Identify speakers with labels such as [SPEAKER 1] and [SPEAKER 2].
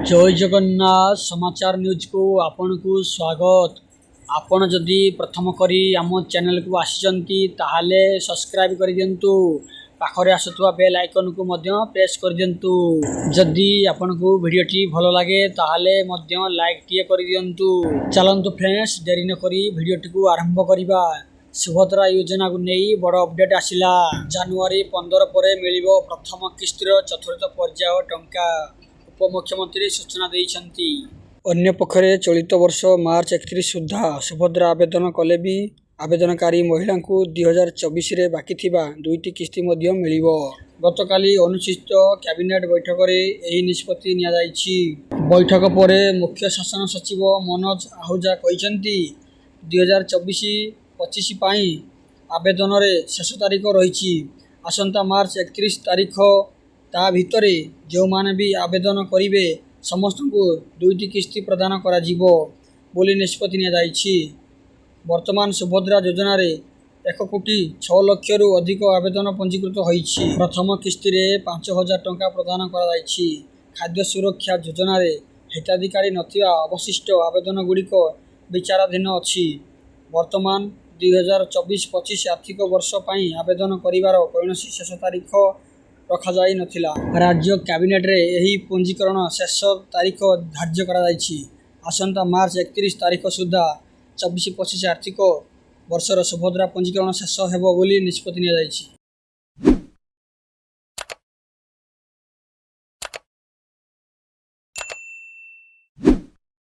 [SPEAKER 1] जय जगन्नाथ समाचार न्यूज को आपण को स्वागत। आपण जदि प्रथम करी आम चैनल को आसिचंती ताहाले सब्सक्राइब कर दियंतु, पाखरे आसुवा बेल आइकन को मध्य प्रेस कर दियंतु। जदि आपण को वीडियोटी भलो लागे ताहाले मध्य लाइक टिए कर दियंतु। चलंतु फ्रेंड्स, देरी न करी वीडियोटी को आरंभ करिबा। सुभद्रा योजना को नहीं बड़ अपडेट आसिला। जनवरी 15 पर मिलिबो प्रथम किस्तिर चतुर्थ पर्याय टंका, उपमुख्यमंत्री सूचना देइछंती। अन्य पक्षरे चलित वर्ष मार्च 31 सुधा सुभद्रा आवेदन कले भी आवेदनकारी महिला को 2024 रे बाकी थिबा दुईटी किस्ती मध्य मिलिबो। गतकाली अनुष्ठित कैबिनेट बैठक रे एही निष्पत्ति निया जाइछि। बैठक परे मुख्य शासन सचिव मनोज आहूजा कहिसंती 2024-25 पाई आवेदन रे शेष तारीख रहिछि। आसंता मार्च 31 तारीख ता भितरे जो माने भी आवेदन करिवे समस्त को दुईटी किस्ती प्रदान करा जीवो बोली निष्पत्ति निया जाइछि। वर्तमान सुभद्रा योजना रे 1,06,00,000 रु अधिक आवेदन पंजीकृत होइछि। प्रथम किस्ती रे 5,000 टंका प्रदान करा जाइछि। खाद्य सुरक्षा योजना रे हिताधिकारी नथिबा अवशिष्ट आवेदन गुड़िक विचाराधीन अछि। वर्तमान 2024-25 आर्थिक वर्ष पाई आवेदन करिवार कौनसी शेष तारीख रखा जाई नथिला। राज्य कैबिनेट रे एही पंजीकरण शेष तारीख धार्य करा जाइछि। आसंता मार्च 31 तारीख सुधा 24-25 आर्थिक वर्षर सुभद्रा पंजीकरण शेष हेबो बोली निष्पत्ति निया जाइछि।